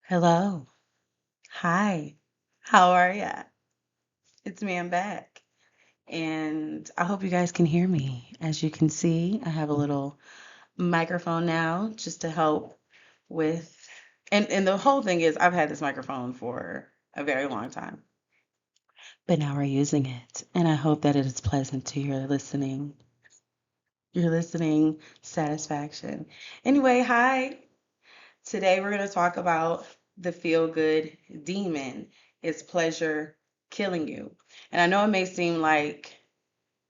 Hello. Hi. How are ya? It's me, I'm back. And I hope you guys can hear me. As you can see, I have a little microphone now just to help with and the whole thing is I've had this microphone for a very long time. But now we're using it. And I hope that it is pleasant to your listening satisfaction. Anyway, hi. Today we're going to talk about the feel good demon. Is pleasure killing you? And I know it may seem like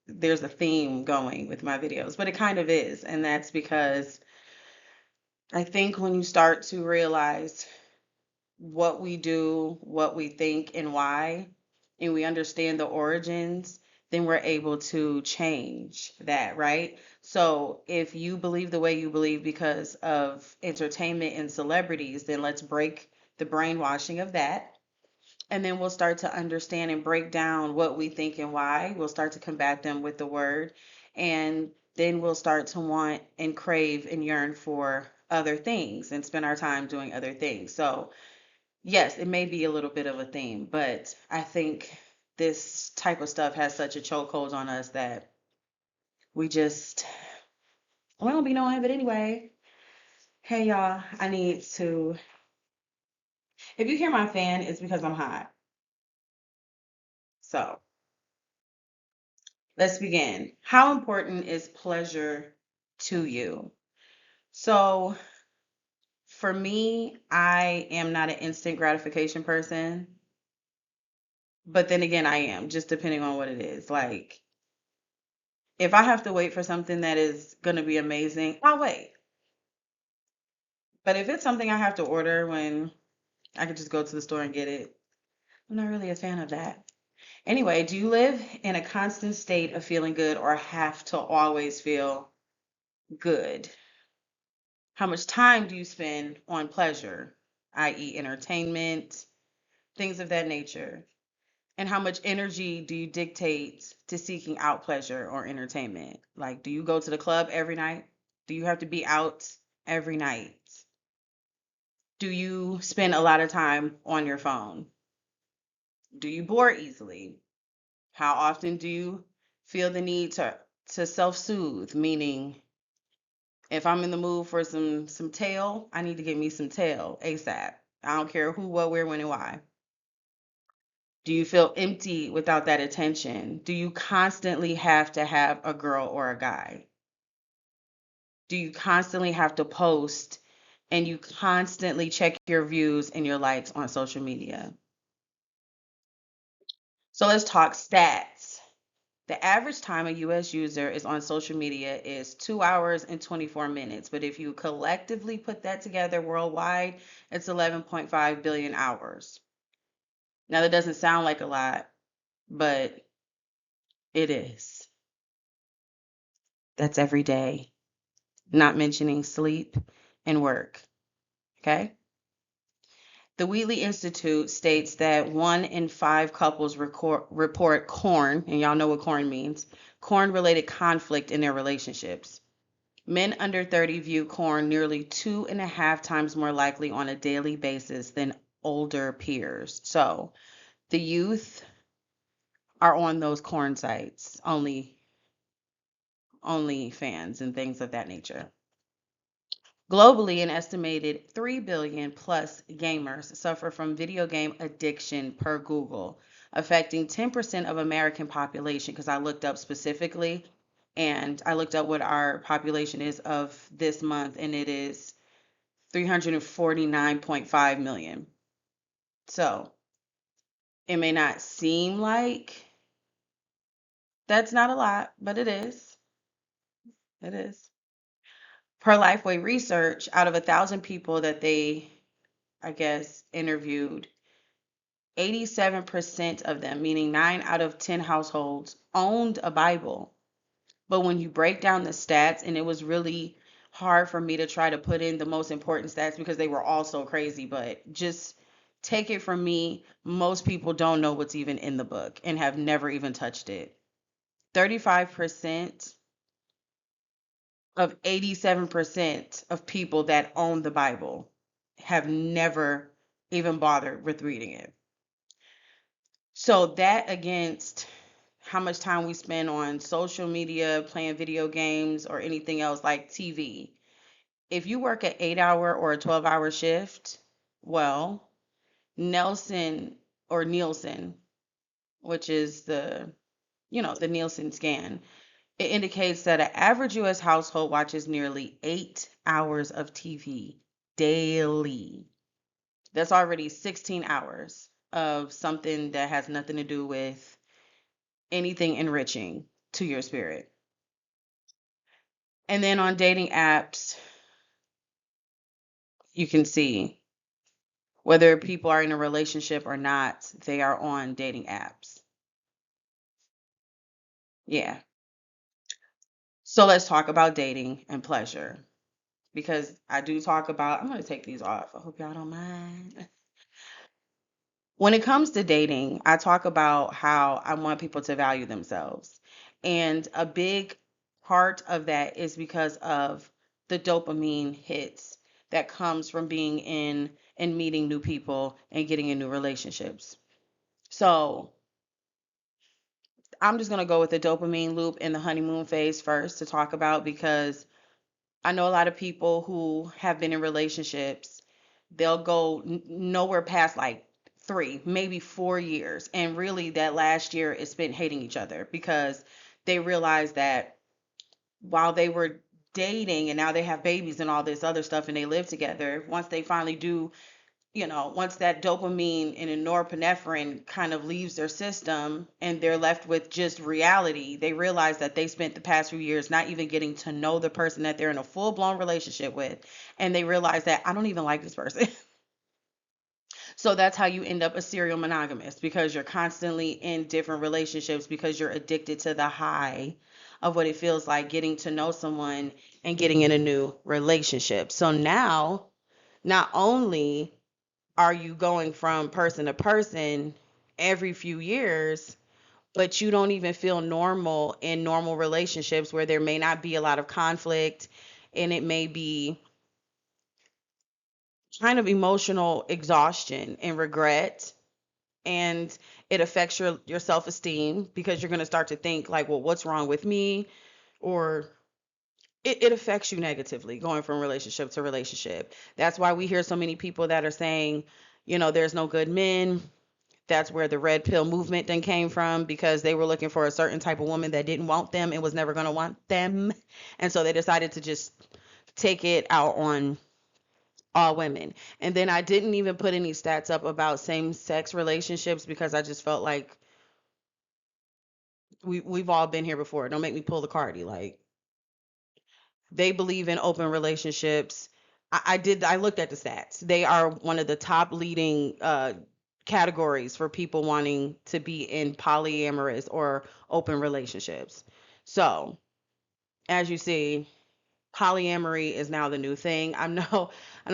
there's a theme going with my videos, but it kind of is. And that's because I think when you start to realize what we do, what we think, and why, and we understand the origins, then we're able to change that, right? So if you believe the way you believe because of entertainment and celebrities, then let's break the brainwashing of that. And then we'll start to understand and break down what we think and why. We'll start to combat them with the word. And then we'll start to want and crave and yearn for other things and spend our time doing other things. So, yes, it may be a little bit of a theme, but I think this type of stuff has such a chokehold on us that we just, we don't be knowing. But anyway, hey y'all, I need to, if you hear my fan, it's because I'm hot. So let's begin. How important is pleasure to you? So for me, I am not an instant gratification person, but then again, I am, just depending on what it is. Like, if I have to wait for something that is going to be amazing, I'll wait. But if it's something I have to order when I could just go to the store and get it, I'm not really a fan of that. Anyway, do you live in a constant state of feeling good or have to always feel good? How much time do you spend on pleasure, i.e., entertainment, things of that nature? And how much energy do you dictate to seeking out pleasure or entertainment? Like, do you go to the club every night? Do you have to be out every night? Do you spend a lot of time on your phone? Do you bore easily? How often do you feel the need to self-soothe? Meaning, if I'm in the mood for some tail, I need to get me some tail ASAP. I don't care who, what, where, when, and why. Do you feel empty without that attention? Do you constantly have to have a girl or a guy? Do you constantly have to post and you constantly check your views and your likes on social media? So let's talk stats. The average time a US user is on social media is 2 hours and 24 minutes. But if you collectively put that together worldwide, it's 11.5 billion hours. Now, that doesn't sound like a lot, but it is. That's every day, not mentioning sleep and work. Okay? The Wheatley Institute states that 1 in 5 couples report corn, and y'all know what corn means, corn related conflict in their relationships. Men under 30 view corn nearly 2.5 times more likely on a daily basis than older peers. So the youth are on those corn sites, only fans and things of that nature. Globally, an estimated 3 billion plus gamers suffer from video game addiction per Google, affecting 10% of American population because I looked up specifically and I looked up what our population is of this month and it is 349.5 million. So, it may not seem like that's not a lot, but it is. It is. Per Lifeway research, out of 1,000 people that they, I guess, interviewed, 87% of them, meaning 9 out of 10 households, owned a Bible. But when you break down the stats, and it was really hard for me to try to put in the most important stats because they were all so crazy, but just take it from me, most people don't know what's even in the book and have never even touched it. 35% of 87% of people that own the Bible have never even bother with reading it. So that against how much time we spend on social media, playing video games, or anything else like TV. If you work an 8 hour or a 12-hour shift, well, Nelson or Nielsen, which is the Nielsen scan, it indicates that an average US household watches nearly 8 hours of TV daily. That's already 16 hours of something that has nothing to do with anything enriching to your spirit. And then on dating apps, you can see whether people are in a relationship or not, they are on dating apps. Yeah. So let's talk about dating and pleasure because I do talk about, I'm going to take these off. I hope y'all don't mind. When it comes to dating, I talk about how I want people to value themselves. And a big part of that is because of the dopamine hits that comes from being in and meeting new people and getting in new relationships. So I'm just going to go with the dopamine loop and the honeymoon phase first to talk about because I know a lot of people who have been in relationships, they'll go nowhere past like 3, maybe 4 years. And really, that last year is spent hating each other because they realize that while they were dating and now they have babies and all this other stuff and they live together, once they finally do, once that dopamine and norepinephrine kind of leaves their system and they're left with just reality, they realize that they spent the past few years not even getting to know the person that they're in a full blown relationship with. And they realize that I don't even like this person. So that's how you end up a serial monogamist because you're constantly in different relationships because you're addicted to the high of what it feels like getting to know someone and getting in a new relationship. So now, not only are you going from person to person every few years, but you don't even feel normal in normal relationships where there may not be a lot of conflict and it may be kind of emotional exhaustion and regret, and it affects your self-esteem because you're going to start to think like, well, what's wrong with me? Or it affects you negatively going from relationship to relationship. That's why we hear so many people that are saying, there's no good men. That's where the red pill movement then came from because they were looking for a certain type of woman that didn't want them and was never going to want them. And so they decided to just take it out on all women. And then I didn't even put any stats up about same sex relationships because I just felt like we've all been here before. Don't make me pull the Cardi. Like they believe in open relationships. I looked at the stats. They are one of the top leading categories for people wanting to be in polyamorous or open relationships. So, as you see, polyamory is now the new thing. I know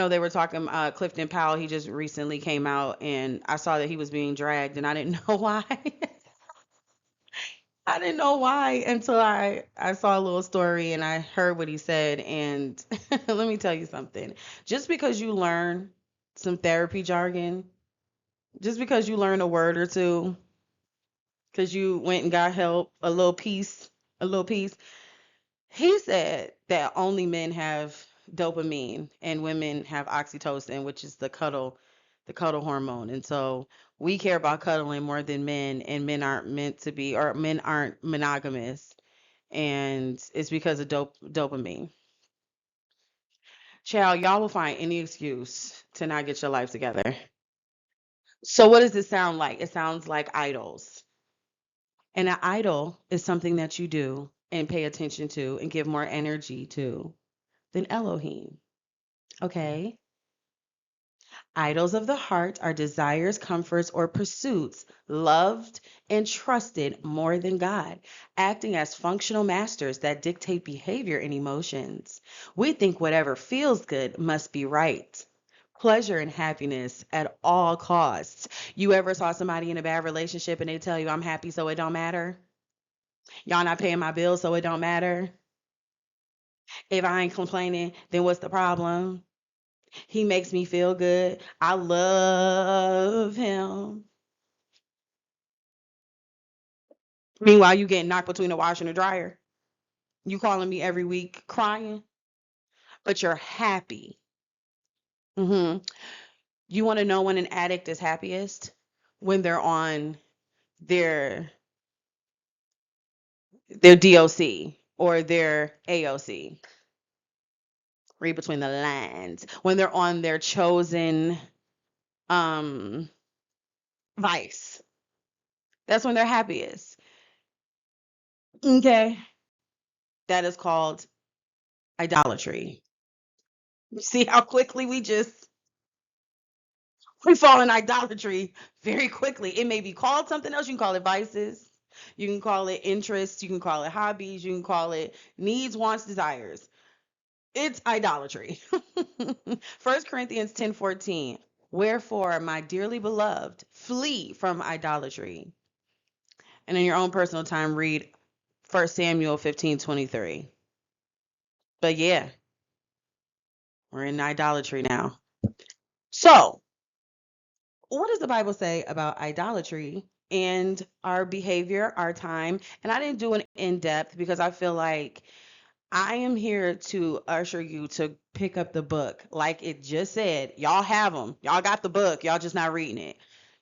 they were talking Clifton Powell, he just recently came out and I saw that he was being dragged and I didn't know why. I didn't know why until I saw a little story and I heard what he said. And let me tell you something. Just because you learn some therapy jargon, just because you learn a word or two, because you went and got help, a little piece. He said that only men have dopamine and women have oxytocin, which is the cuddle hormone. And so we care about cuddling more than men, and men aren't meant to be, or men aren't monogamous, and it's because of dopamine. Child, y'all will find any excuse to not get your life together. So what does it sound like? It sounds like idols. And an idol is something that you do and pay attention to and give more energy to than Elohim. Okay? Idols of the heart are desires, comforts, or pursuits loved and trusted more than God, acting as functional masters that dictate behavior and emotions. We think whatever feels good must be right. Pleasure and happiness at all costs. You ever saw somebody in a bad relationship and they tell you, I'm happy, so it don't matter? Y'all not paying my bills, so it don't matter? If I ain't complaining, then what's the problem? He makes me feel good. I love him. Meanwhile, you getting knocked between the washer and the dryer. You calling me every week crying, but you're happy. hmm You want to know when an addict is happiest? When they're on their their DOC or their AOC. Read between the lines. When they're on their chosen um vice. That's when they're happiest. Okay. That is called idolatry. You see how quickly we fall in idolatry very quickly. It may be called something else. You can call it vices. You can call it interests. You can call it hobbies. You can call it needs, wants, desires. It's idolatry. 1 Corinthians 10:14. Wherefore, my dearly beloved, flee from idolatry. And in your own personal time, read 1 Samuel 15:23. But yeah, we're in idolatry now. So, what does the Bible say about idolatry and our behavior, our time? And I didn't do an in depth because I feel like I am here to usher you to pick up the book. Like it just said, y'all have them. Y'all got the book. Y'all just not reading it.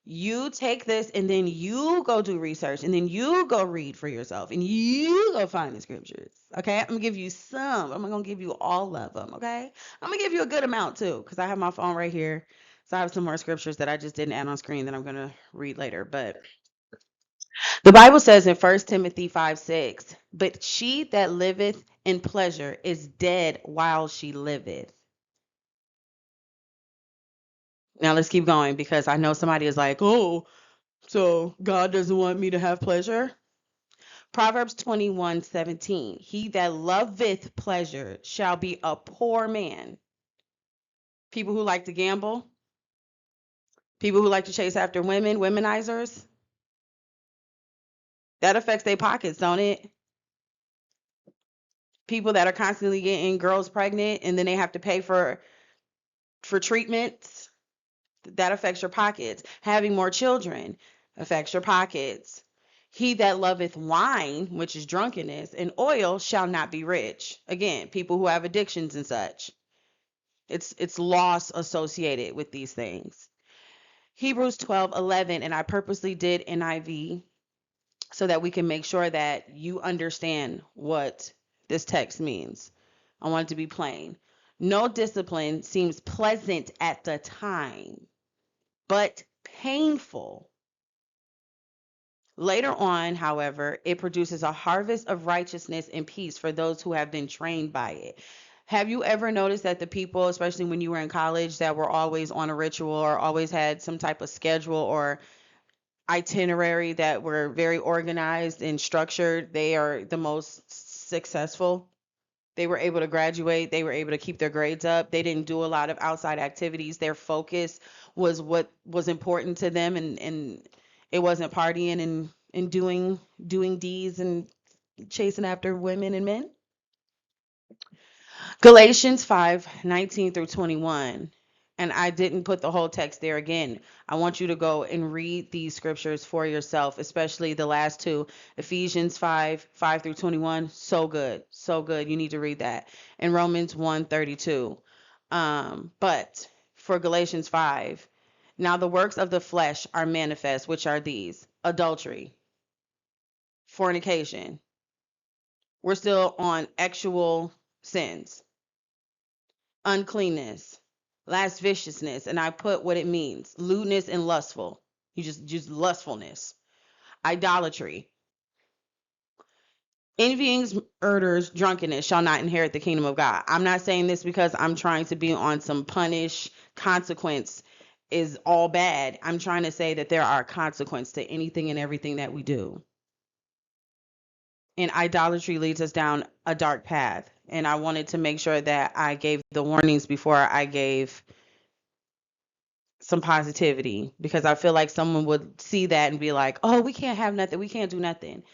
You take this and then you go do research and then you go read for yourself and you go find the scriptures. Okay? I'm going to give you some. I'm going to give you all of them. Okay? I'm going to give you a good amount too because I have my phone right here. So I have some more scriptures that I just didn't add on screen that I'm going to read later. But the Bible says in 1 Timothy 5:6, but she that liveth in pleasure is dead while she liveth. Now let's keep going because I know somebody is like, oh, so God doesn't want me to have pleasure. Proverbs 21:17, he that loveth pleasure shall be a poor man. People who like to gamble, people who like to chase after women, womenizers, that affects their pockets, don't it? People that are constantly getting girls pregnant and then they have to pay for treatments, that affects your pockets. Having more children affects your pockets. He that loveth wine, which is drunkenness, and oil shall not be rich. Again, people who have addictions and such. It's loss associated with these things. Hebrews 12:11, and I purposely did NIV so that we can make sure that you understand what this text means. I want it to be plain. No discipline seems pleasant at the time, but painful. Later on, however, it produces a harvest of righteousness and peace for those who have been trained by it. Have you ever noticed that the people, especially when you were in college, that were always on a ritual or always had some type of schedule or itinerary that were very organized and structured, they are the most successful? They were able to graduate, they were able to keep their grades up. They didn't do a lot of outside activities. Their focus was what was important to them and it wasn't partying and doing deeds and chasing after women and men. Galatians 5:19 through 21. And I didn't put the whole text there again. I want you to go and read these scriptures for yourself, especially the last two. Ephesians 5:5 through 21. So good. So good. You need to read that. And Romans 1:32. But for Galatians 5, now the works of the flesh are manifest, which are these: adultery, fornication. We're still on actual sins, uncleanness, lasciviousness, and I put what it means: lewdness and lustful. You just lustfulness, idolatry, envyings, murders, drunkenness shall not inherit the kingdom of God. I'm not saying this because I'm trying to be on some punish consequence is all bad. I'm trying to say that there are consequences to anything and everything that we do. And idolatry leads us down a dark path. And I wanted to make sure that I gave the warnings before I gave some positivity because I feel like someone would see that and be like, "Oh, we can't have nothing. We can't do nothing."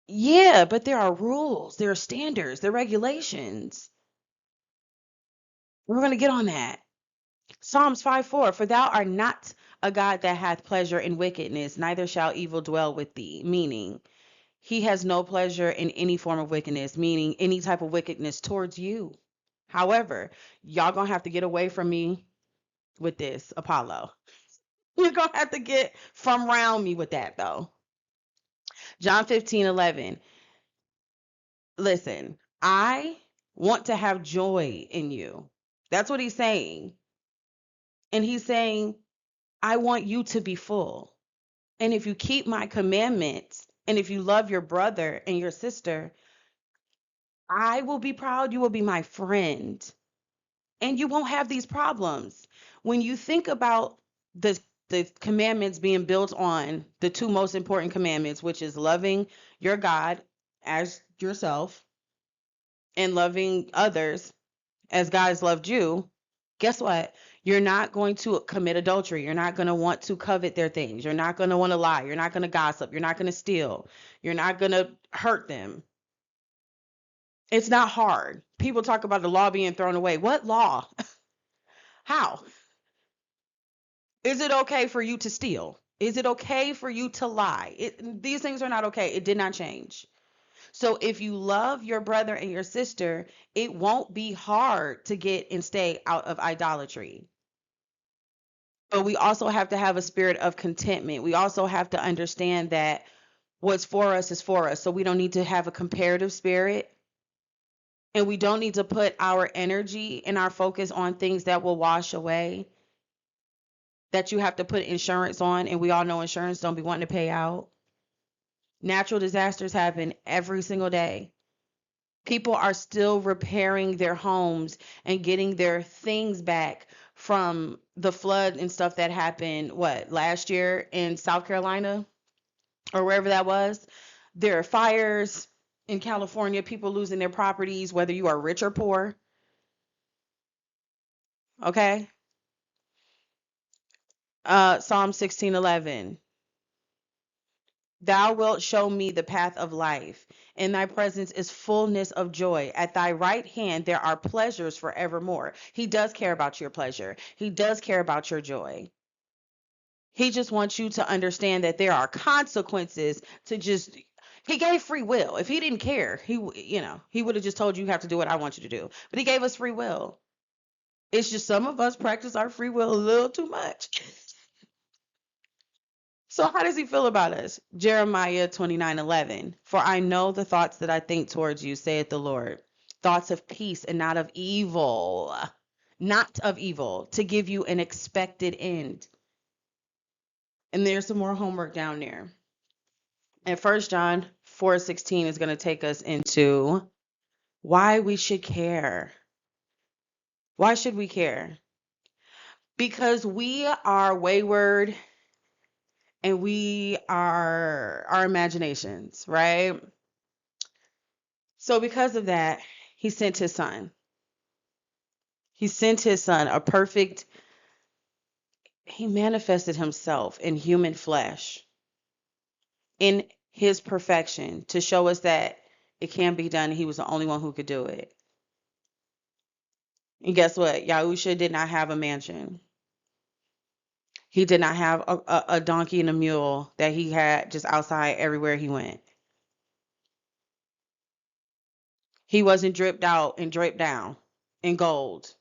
Yeah, but there are rules, there are standards, there are regulations. We're going to get on that. Psalms 5:4, for thou art not a God that hath pleasure in wickedness, neither shall evil dwell with thee. Meaning, he has no pleasure in any form of wickedness, meaning any type of wickedness towards you. However, y'all gonna have to get away from me with this, Apollo. You're gonna have to get from around me with that though. John 15:11. Listen, I want to have joy in you. That's what he's saying. And he's saying, I want you to be full. And if you keep my commandments, and if you love your brother and your sister, I will be proud. You will be my friend. And you won't have these problems. When you think about the the commandments being built on the two most important commandments, which is loving your God as yourself and loving others as God has loved you, guess what? You're not going to commit adultery. You're not going to want to covet their things. You're not going to want to lie. You're not going to gossip. You're not going to steal. You're not going to hurt them. It's not hard. People talk about the law being thrown away. What law? How? Is it okay for you to steal? Is it okay for you to lie? These things are not okay. It did not change. So if you love your brother and your sister, it won't be hard to get and stay out of idolatry. But we also have to have a spirit of contentment. We also have to understand that what's for us is for us. So we don't need to have a comparative spirit. And we don't need to put our energy and our focus on things that will wash away, that you have to put insurance on. And we all know insurance don't be wanting to pay out. Natural disasters happen every single day. People are still repairing their homes and getting their things back from the flood and stuff that happened, what, last year in South Carolina or wherever that was. There are fires in California, people losing their properties, whether you are rich or poor. Okay. Psalm 16:11. Thou wilt show me the path of life. In thy presence is fullness of joy. At thy right hand there are pleasures forevermore. He does care about your pleasure. He does care about your joy. He just wants you to understand that there are consequences to just he gave free will. If he didn't care, he would have just told you you have to do what I want you to do. But he gave us free will. It's just some of us practice our free will a little too much. So how does he feel about us? Jeremiah 29:11. For I know the thoughts that I think towards you, saith the Lord. Thoughts of peace and not of evil. Not of evil, to give you an expected end. And there's some more homework down there. And 1 John 4:16 is going to take us into why we should care. Why should we care? Because we are wayward and we are our imaginations, right? So because of that, he sent his son. He sent his son, he manifested himself in human flesh, in his perfection, to show us that it can be done. He was the only one who could do it. And guess what? Yahusha did not have a mansion. He did not have a donkey and a mule that he had just outside everywhere he went. He wasn't dripped out and draped down in gold.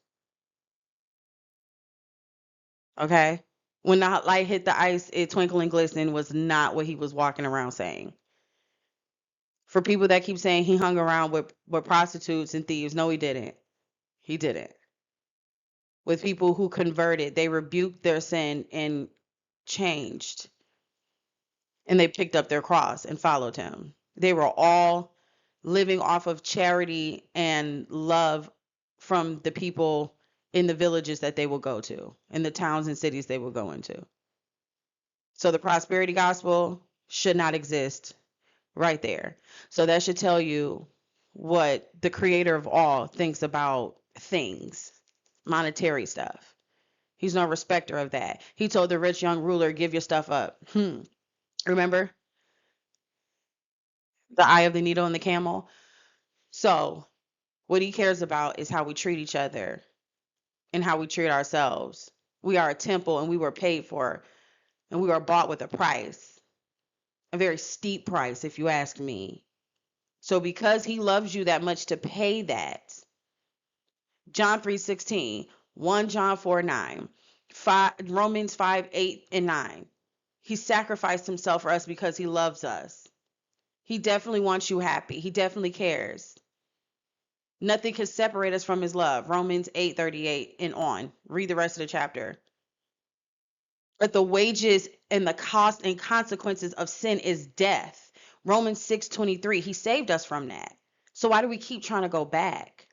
Okay? When the light hit the ice, it twinkle and glisten was not what he was walking around saying. For people that keep saying he hung around with prostitutes and thieves, no, he didn't. He didn't. With people who converted, they rebuked their sin and changed. And they picked up their cross and followed him. They were all living off of charity and love from the people in the villages that they will go to, in the towns and cities they will go into. So the prosperity gospel should not exist right there. So that should tell you what the creator of all thinks about things, monetary stuff. He's no respecter of that. He told the rich young ruler, give your stuff up. Remember? The eye of the needle and the camel. So what he cares about is how we treat each other. in how we treat ourselves. We are a temple and we were paid for, and we were bought with a price, a very steep price, if you ask me. So because he loves you that much to pay that, John 3:16, 1 John 4:9, 5, Romans 5:8 and 9. He sacrificed himself for us because he loves us. He definitely wants you happy. He definitely cares. Nothing can separate us from his love. Romans 8:38 and on. Read the rest of the chapter. But the wages and the cost and consequences of sin is death. Romans 6:23. He saved us from that. So why do we keep trying to go back?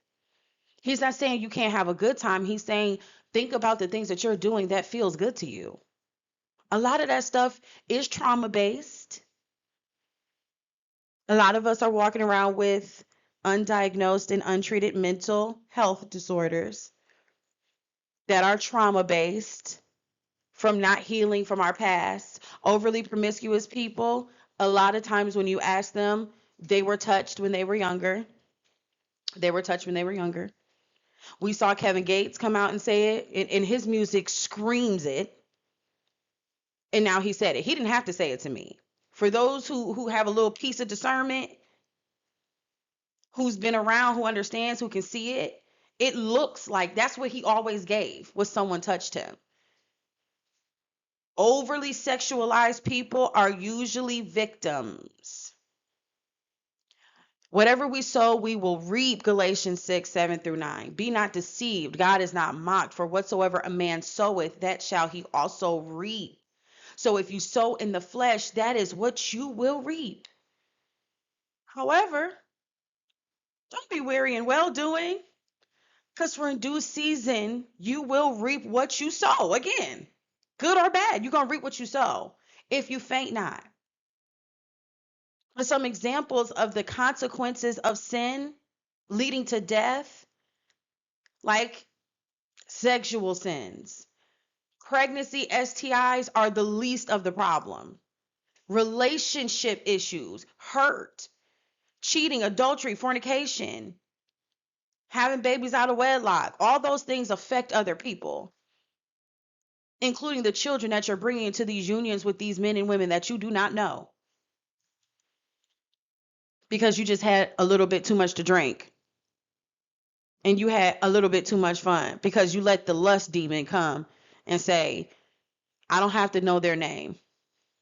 He's not saying you can't have a good time. He's saying think about the things that you're doing that feels good to you. A lot of that stuff is trauma based. A lot of us are walking around with undiagnosed and untreated mental health disorders that are trauma based from not healing from our past. Overly promiscuous people, a lot of times when you ask them, they were touched when they were younger. They were touched when they were younger. We saw Kevin Gates come out and say it, and his music screams it. And now he said it. He didn't have to say it to me. For those who have a little piece of discernment, who's been around, who understands, who can see it, it looks like that's what he always gave was someone touched him. Overly sexualized people are usually victims. Whatever we sow, we will reap. Galatians 6:7-9. Be not deceived. God is not mocked. For whatsoever a man soweth, that shall he also reap. So if you sow in the flesh, that is what you will reap. However, don't be weary in well doing, because for in due season, you will reap what you sow. Again, good or bad, you're going to reap what you sow if you faint not. Some examples of the consequences of sin leading to death, like sexual sins. Pregnancy, STIs are the least of the problem. Relationship issues, hurt, cheating, adultery, fornication, having babies out of wedlock, all those things affect other people, including the children that you're bringing into these unions with these men and women that you do not know because you just had a little bit too much to drink and you had a little bit too much fun because you let the lust demon come and say, I don't have to know their name.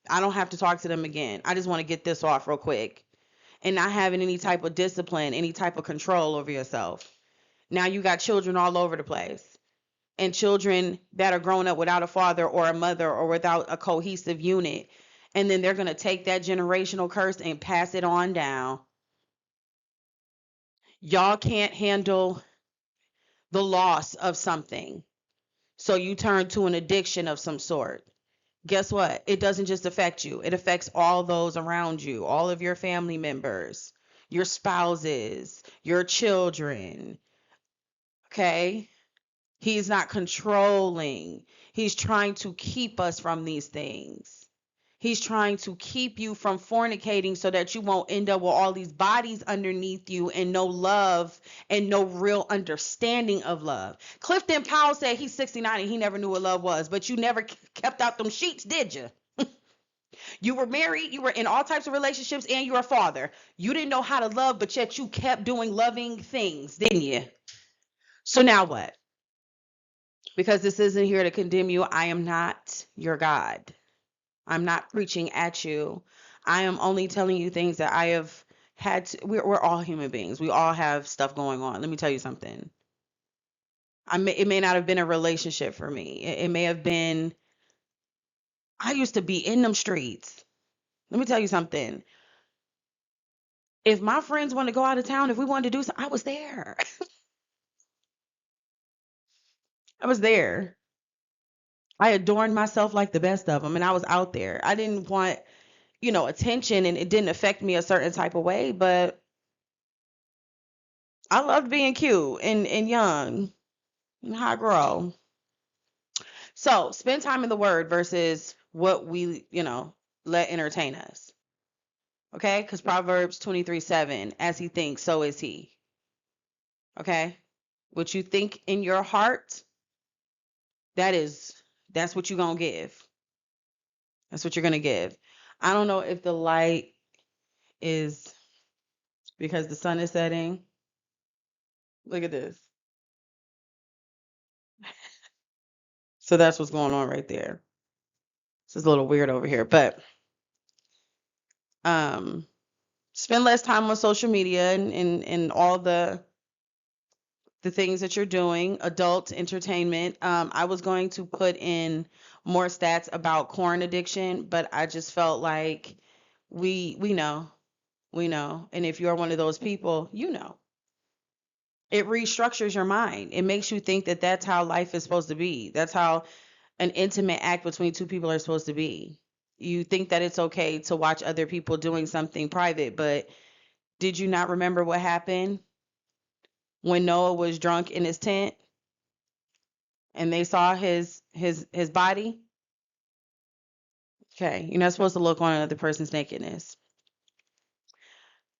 I don't have to talk to them again. I just want to get this off real quick. And not having any type of discipline, any type of control over yourself. Now you got children all over the place. And children that are growing up without a father or a mother or without a cohesive unit. And then they're going to take that generational curse and pass it on down. Y'all can't handle the loss of something. So you turn to an addiction of some sort. Guess what? It doesn't just affect you. It affects all those around you, all of your family members, your spouses, your children. Okay? He's not controlling. He's trying to keep us from these things. He's trying to keep you from fornicating so that you won't end up with all these bodies underneath you and no love and no real understanding of love. Clifton Powell said he's 69 and he never knew what love was, but you never kept out them sheets, did you? You were married, you were in all types of relationships, and you're a father. You didn't know how to love, but yet you kept doing loving things, didn't you? So now what? Because this isn't here to condemn you. I am not your God. I'm not preaching at you. I am only telling you things that I have had to. We're all human beings. We all have stuff going on. Let me tell you something. It may not have been a relationship for me. It may have been, I used to be in them streets. Let me tell you something. If my friends wanted to go out of town, if we wanted to do something, I was there. I was there. I adorned myself like the best of them, and I was out there. I didn't want, attention, and it didn't affect me a certain type of way, but I loved being cute and young and high grow. So spend time in the word versus what we, let entertain us. Okay? Because Proverbs 23:7, as he thinks, so is he. Okay? What you think in your heart That is, that's what you're gonna give. That's what you're gonna give. I don't know if the light is because the sun is setting. Look at this. So that's what's going on right there. This is a little weird over here, but um, spend less time on social media and all the things that you're doing, adult entertainment. I was going to put in more stats about corn addiction, but I just felt like we know, we know. And if you're one of those people, you know. It restructures your mind. It makes you think that that's how life is supposed to be. That's how an intimate act between two people are supposed to be. You think that it's okay to watch other people doing something private, but did you not remember what happened when Noah was drunk in his tent and they saw his body? Okay, you're not supposed to look on another person's nakedness.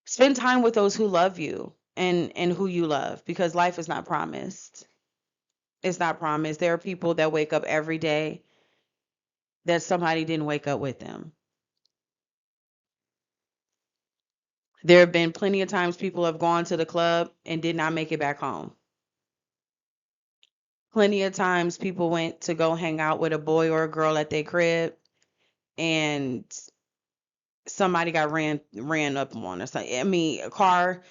Spend time with those who love you and who you love because life is not promised. It's not promised. There are people that wake up every day that somebody didn't wake up with them. There have been plenty of times people have gone to the club and did not make it back home. Plenty of times people went to go hang out with a boy or a girl at their crib and somebody got ran up on or something. I mean, a car,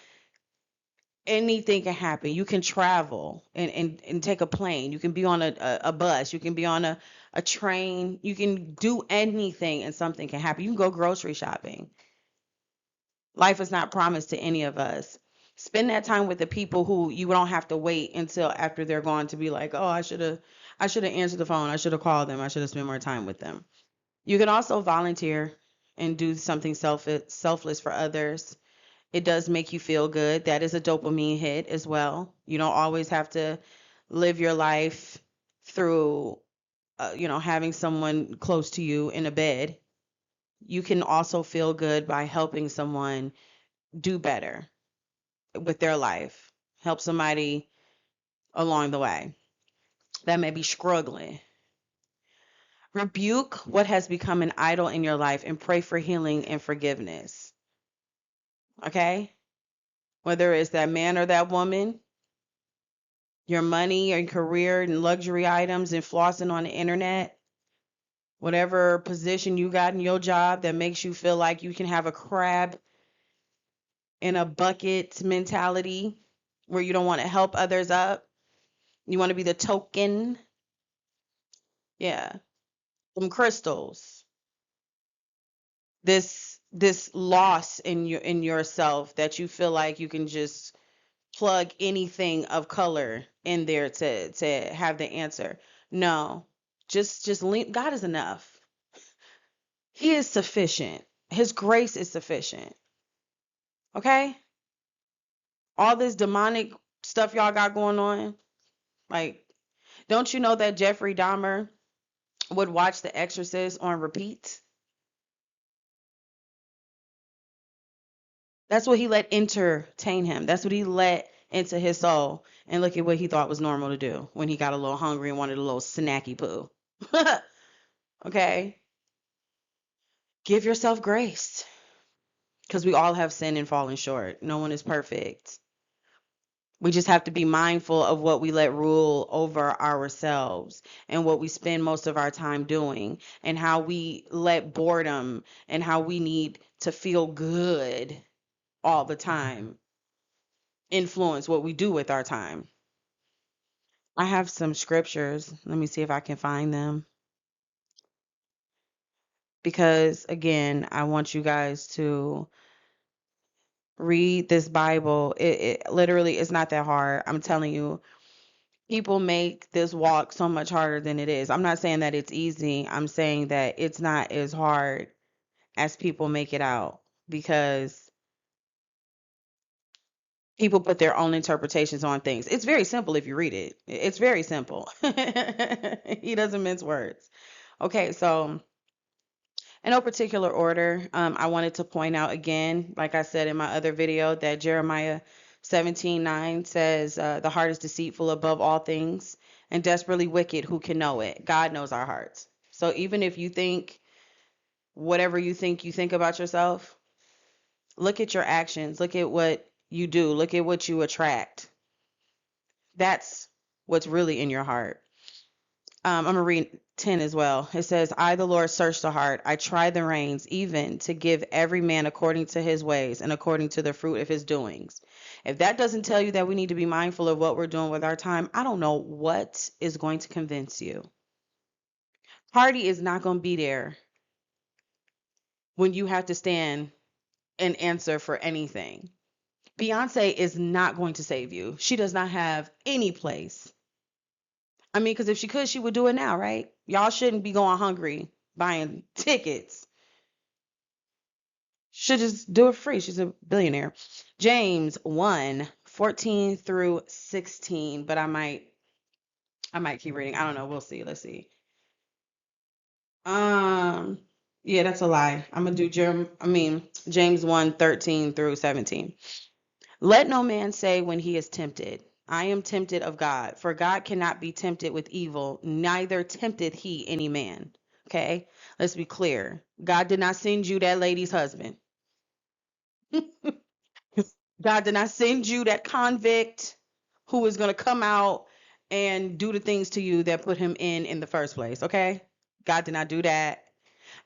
anything can happen. You can travel and take a plane. You can be on a bus. You can be on a train. You can do anything and something can happen. You can go grocery shopping. Life is not promised to any of us. Spend that time with the people who you don't have to wait until after they're gone to be like, oh, I should have answered the phone. I should have called them. I should have spent more time with them. You can also volunteer and do something selfless for others. It does make you feel good. That is a dopamine hit as well. You don't always have to live your life through, having someone close to you in a bed. You can also feel good by helping someone do better with their life, help somebody along the way that may be struggling. Rebuke what has become an idol in your life and pray for healing and forgiveness. Okay? Whether it's that man or that woman, your money and career and luxury items and flossing on the internet, whatever position you got in your job that makes you feel like you can have a crab in a bucket mentality where you don't want to help others up. You want to be the token. Yeah. Some crystals. This loss in yourself that you feel like you can just plug anything of color in there to have the answer. No. Just lean. God is enough. He is sufficient. His grace is sufficient. Okay? All this demonic stuff y'all got going on, like, don't you know that Jeffrey Dahmer would watch The Exorcist on repeat? That's what he let entertain him. That's what he let into his soul. And look at what he thought was normal to do when he got a little hungry and wanted a little snacky poo. Okay? Give yourself grace because we all have sinned and fallen short. No one is perfect. We just have to be mindful of what we let rule over ourselves and what we spend most of our time doing and how we let boredom and how we need to feel good all the time influence what we do with our time. I have some scriptures. Let me see if I can find them because, again, I want you guys to read this Bible. It literally is not that hard. I'm telling you, people make this walk so much harder than it is. I'm not saying that it's easy. I'm saying that it's not as hard as people make it out because people put their own interpretations on things. It's very simple if you read it. It's very simple. He doesn't mince words. Okay, so in no particular order, I wanted to point out again, like I said in my other video, that Jeremiah 17:9 says, the heart is deceitful above all things and desperately wicked, who can know it? God knows our hearts. So even if you think whatever you think about yourself, look at your actions, look at what you do, look at what you attract. That's what's really in your heart. I'm gonna read 10 as well. It says, I, the Lord, search the heart. I try the reins, even to give every man according to his ways and according to the fruit of his doings. If that doesn't tell you that we need to be mindful of what we're doing with our time, I don't know what is going to convince you. Party is not going to be there when you have to stand and answer for anything. Beyonce is not going to save you. She does not have any place. I mean, because if she could, she would do it now, right? Y'all shouldn't be going hungry buying tickets. Should just do it free. She's a billionaire. James 1:14 through 16, but I might keep reading. I don't know. We'll see. Let's see. Um, yeah, that's a lie. I'm gonna do James 1:13 through 17. Let no man say when he is tempted, I am tempted of God, for God cannot be tempted with evil, neither tempteth he any man. Okay, let's be clear. God did not send you that lady's husband. God did not send you that convict who is going to come out and do the things to you that put him in the first place. Okay, God did not do that.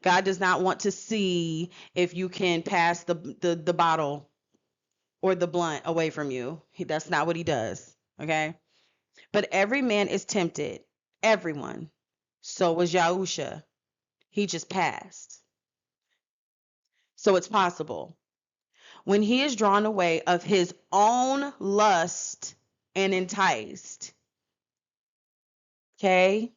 God does not want to see if you can pass the bottle or the blunt away from you. That's not what he does. Okay. But every man is tempted. Everyone. So was Yahusha. He just passed. So it's possible. When he is drawn away of his own lust and enticed. Okay.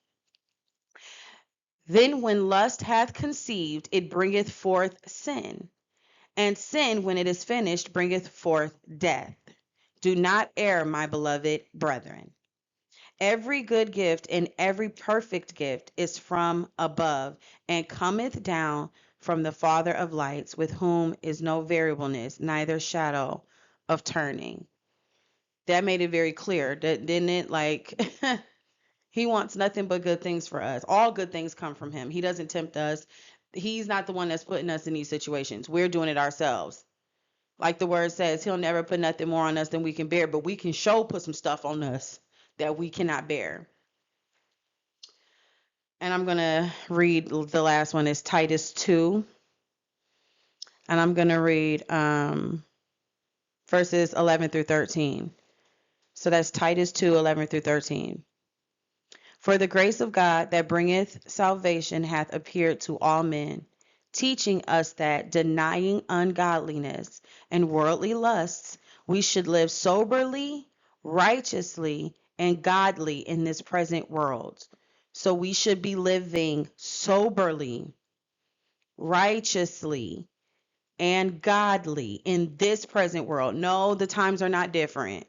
Then when lust hath conceived, it bringeth forth sin. And sin, when it is finished, bringeth forth death. Do not err, my beloved brethren. Every good gift and every perfect gift is from above, and cometh down from the Father of lights, with whom is no variableness, neither shadow of turning. That made it very clear, didn't it? Like, he wants nothing but good things for us. All good things come from him. He doesn't tempt us. He's not the one that's putting us in these situations. We're doing it ourselves. Like the word says, he'll never put nothing more on us than we can bear, but we can put some stuff on us that we cannot bear. And I'm going to read the last one is Titus 2. And I'm going to read verses 11 through 13. So that's Titus 2:11 through 13. For the grace of God that bringeth salvation hath appeared to all men, teaching us that, denying ungodliness and worldly lusts, we should live soberly, righteously, and godly in this present world. So we should be living soberly, righteously, and godly in this present world. No, the times are not different.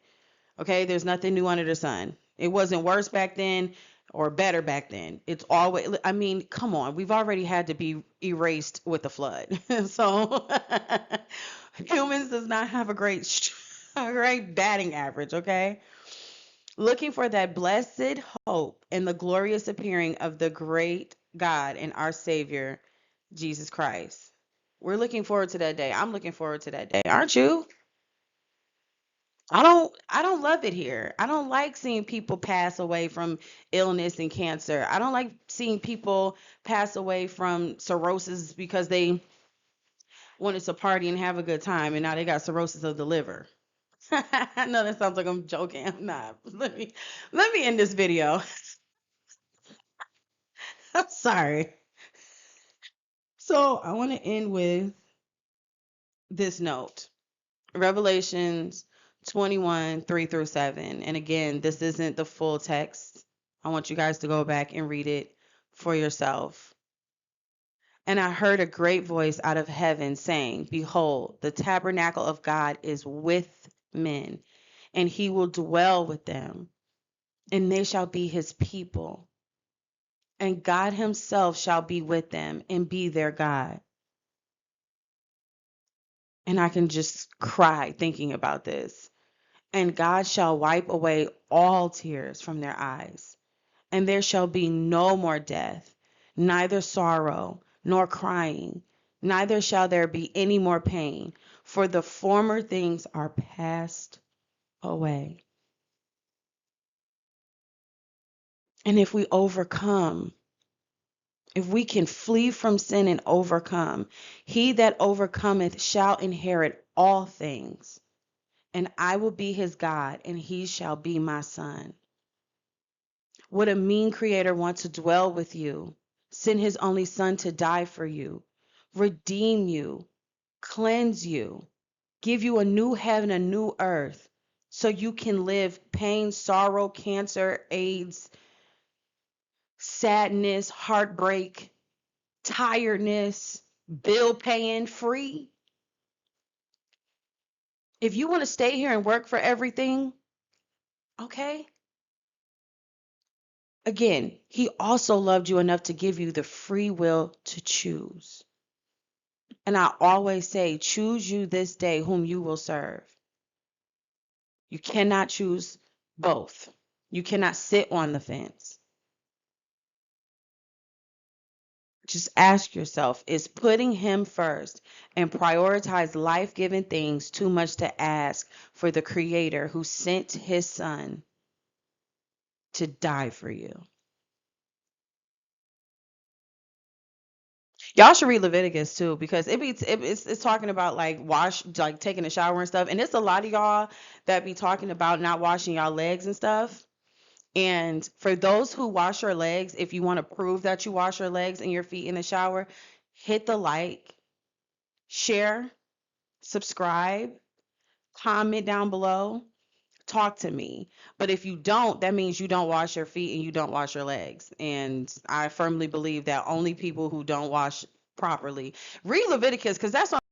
Okay, there's nothing new under the sun. It wasn't worse back then or better back then. It's always, I mean, come on, we've already had to be erased with the flood. So humans does not have a great batting average, okay? Looking for that blessed hope and the glorious appearing of the great God and our Savior, Jesus Christ. We're looking forward to that day. I'm looking forward to that day. Aren't you? I don't love it here. I don't like seeing people pass away from illness and cancer. I don't like seeing people pass away from cirrhosis because they wanted to party and have a good time and now they got cirrhosis of the liver. I know that sounds like I'm joking. I'm not. Let me end this video. I'm sorry. So I want to end with this note. Revelations 21:3 through 7. And again, this isn't the full text. I want you guys to go back and read it for yourself. And I heard a great voice out of heaven saying, behold, the tabernacle of God is with men, and he will dwell with them, and they shall be his people. And God himself shall be with them and be their God. And I can just cry thinking about this. And God shall wipe away all tears from their eyes, And there shall be no more death, neither sorrow nor crying, neither shall there be any more pain, for the former things are passed away. And if we overcome, if we can flee from sin and overcome, he that overcometh shall inherit all things, and I will be his God, and he shall be my son. Would a mean creator want to dwell with you, send his only son to die for you, redeem you, cleanse you, give you a new heaven, a new earth, so you can live pain, sorrow, cancer, AIDS, sadness, heartbreak, tiredness, bill paying free? If you want to stay here and work for everything, okay. Again, he also loved you enough to give you the free will to choose. And I always say, choose you this day whom you will serve. You cannot choose both. You cannot sit on the fence. Just ask yourself, is putting him first and prioritize life-giving things too much to ask for the creator who sent his son to die for you? Y'all should read Leviticus too, because it's talking about like taking a shower and stuff, and it's a lot of y'all that be talking about not washing y'all legs and stuff. And for those who wash your legs, if you want to prove that you wash your legs and your feet in the shower, hit the like, share, subscribe, comment down below, talk to me. But if you don't, that means you don't wash your feet and you don't wash your legs. And I firmly believe that only people who don't wash properly read Leviticus, because that's